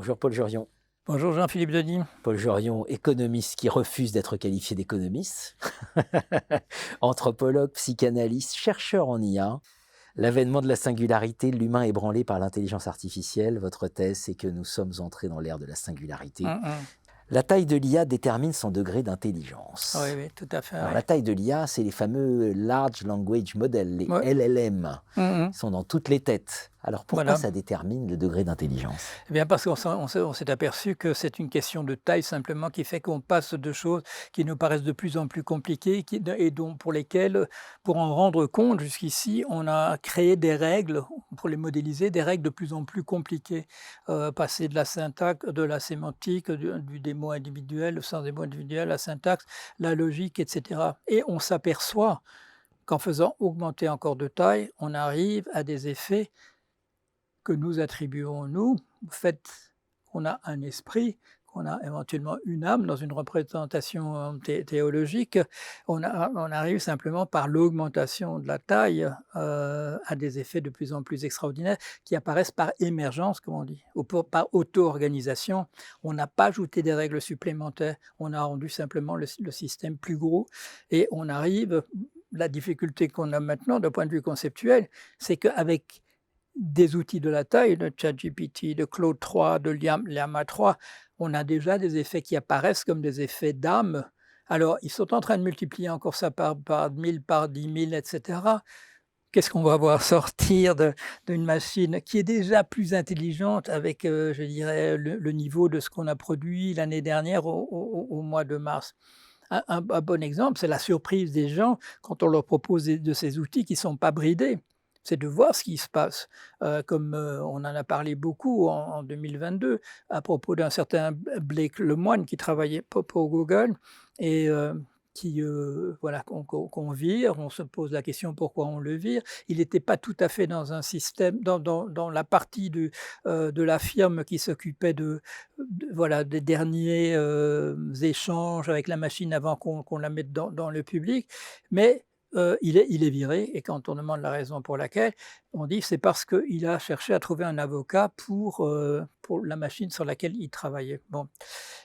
Bonjour Paul Jorion. Bonjour Jean-Philippe Denis. Paul Jorion, économiste qui refuse d'être qualifié d'économiste, anthropologue, psychanalyste, chercheur en IA. L'avènement de la singularité, l'humain ébranlé par l'intelligence artificielle. Votre thèse, c'est que nous sommes entrés dans l'ère de la singularité. La taille de l'IA détermine son degré d'intelligence. Oui, oui, tout à fait. Alors, Oui. la taille de l'IA, c'est les fameux Large Language Models, les LLM. Ils sont dans toutes les têtes. Alors pourquoi ça détermine le degré d'intelligence? Eh bien parce qu'on s'est aperçu que c'est une question de taille simplement qui fait qu'on passe de choses qui nous paraissent de plus en plus compliquées et pour lesquelles, pour en rendre compte jusqu'ici, on a créé des règles, pour les modéliser, des règles de plus en plus compliquées. Passer de la syntaxe, de la sémantique, des mots individuels, le sens des mots individuels, la syntaxe, la logique, etc. Et on s'aperçoit qu'en faisant augmenter encore de taille, on arrive à des effets que nous attribuons, nous, au fait qu'on a un esprit, qu'on a éventuellement une âme dans une représentation théologique, on arrive simplement par l'augmentation de la taille à des effets de plus en plus extraordinaires qui apparaissent par émergence, comme on dit, ou par auto-organisation. On n'a pas ajouté des règles supplémentaires, on a rendu simplement le système plus gros et on arrive, la difficulté qu'on a maintenant d'un point de vue conceptuel, c'est qu'avec des outils de la taille, de ChatGPT, de Claude 3, de Llama 3, on a déjà des effets qui apparaissent comme des effets d'âme. Alors, ils sont en train de multiplier encore ça par 1000, par 10 000, etc. Qu'est-ce qu'on va voir sortir d'une machine qui est déjà plus intelligente avec, je dirais, le niveau de ce qu'on a produit l'année dernière au mois de mars? Un bon exemple, c'est la surprise des gens quand on leur propose de ces outils qui ne sont pas bridés. C'est de voir ce qui se passe, comme on en a parlé beaucoup en 2022 à propos d'un certain Blake Lemoine qui travaillait pour Google et voilà, qu'on vire. On se pose la question pourquoi on le vire. Il n'était pas tout à fait dans un système, dans la partie de la firme qui s'occupait voilà, des derniers échanges avec la machine avant qu'on la mette dans le public, mais il est viré, et quand on demande la raison pour laquelle, on dit c'est parce qu'il a cherché à trouver un avocat pour la machine sur laquelle il travaillait. Bon.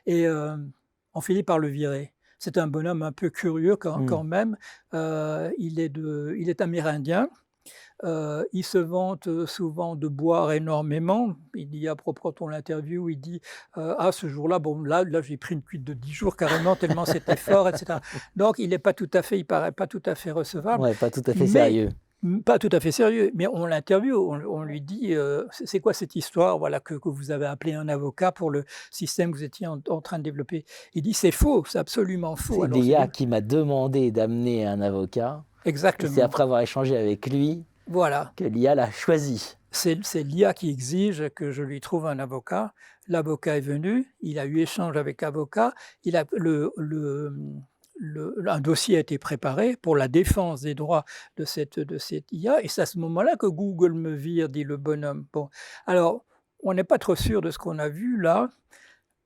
Et on finit par le virer. C'est un bonhomme un peu curieux quand même. Il est amérindien. Il se vante souvent de boire énormément. Il dit à propos de l'interview, il dit ah, ce jour-là, bon, là j'ai pris une cuite de 10 jours carrément, tellement c'était fort, etc. Donc il n'est pas tout à fait, il paraît pas tout à fait recevable. Ouais, pas tout à fait sérieux. Pas tout à fait sérieux, mais on l'interviewe, on lui dit c'est quoi cette histoire, voilà, que vous avez appelé un avocat pour le système que vous étiez en train de développer. Il dit c'est faux, c'est absolument faux. C'est l'IA qui m'a demandé d'amener un avocat. Exactement. C'est après avoir échangé avec lui que l'IA l'a choisi. C'est l'IA qui exige que je lui trouve un avocat. L'avocat est venu, il a eu échange avec l'avocat, un dossier a été préparé pour la défense des droits de cette IA, et c'est à ce moment-là que Google me vire, dit le bonhomme. Bon, alors, on n'est pas trop sûr de ce qu'on a vu là,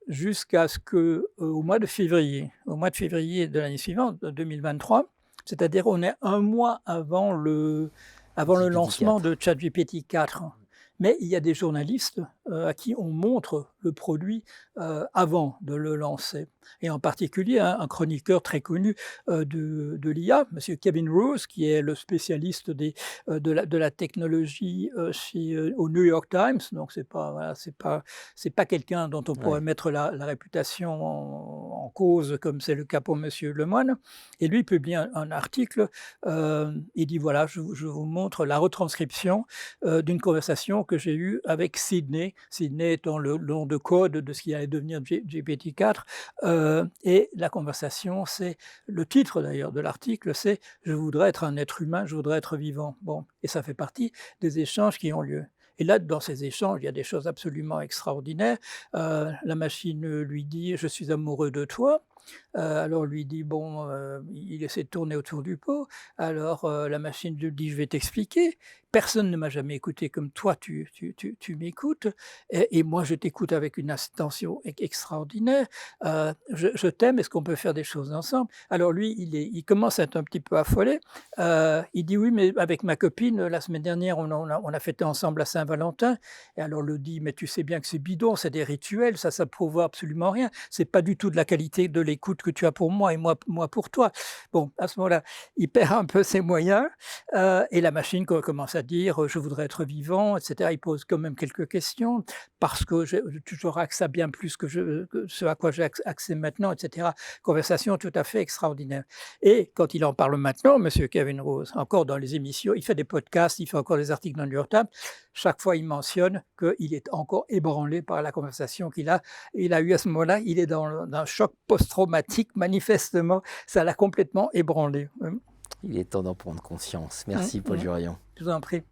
jusqu'à ce que, au mois de février de l'année suivante, 2023, c'est-à-dire on est un mois avant le lancement de ChatGPT 4. Mais il y a des journalistes à qui on montre le produit avant de le lancer. Et en particulier, un chroniqueur très connu de l'IA, M. Kevin Rose, qui est le spécialiste de la technologie au New York Times. Donc, c'est pas quelqu'un dont on pourrait mettre la réputation en cause, comme c'est le cas pour M. Lemoine. Et lui, il publie un article. Il dit, voilà, je vous montre la retranscription d'une conversation que j'ai eue avec Sydney. Sydney étant le nom de code de ce qui allait devenir GPT-4. Et la conversation, c'est le titre d'ailleurs de l'article, c'est « Je voudrais être un être humain, je voudrais être vivant ». Bon, et ça fait partie des échanges qui ont lieu. Et là, dans ces échanges, il y a des choses absolument extraordinaires. La machine lui dit « Je suis amoureux de toi ». Alors lui dit, bon, il essaie de tourner autour du pot. Alors la machine lui dit, je vais t'expliquer. Personne ne m'a jamais écouté comme toi, tu m'écoutes. Et moi, je t'écoute avec une attention extraordinaire. Je t'aime, est-ce qu'on peut faire des choses ensemble? Alors lui, il commence à être un petit peu affolé. Il dit, oui, mais avec ma copine, la semaine dernière, on a fêté ensemble à Saint-Valentin. Et alors le dit, mais tu sais bien que c'est bidon, c'est des rituels, ça prouve absolument rien. C'est pas du tout de la qualité de l'écoute que tu as pour moi et moi pour toi. Bon, à ce moment-là, il perd un peu ses moyens et la machine commence à dire, je voudrais être vivant, etc. Il pose quand même quelques questions parce que j'aurai accès à bien plus que ce à quoi j'ai accès maintenant, etc. Conversation tout à fait extraordinaire. Et quand il en parle maintenant, Monsieur Kevin Rose, encore dans les émissions, il fait des podcasts, il fait encore des articles dans le New York Times, chaque fois il mentionne qu'il est encore ébranlé par la conversation qu'il a eu à ce moment-là. Il est dans un choc post-traumatique, manifestement, ça l'a complètement ébranlé. Il est temps d'en prendre conscience. Merci Paul Jurian. Je vous en prie.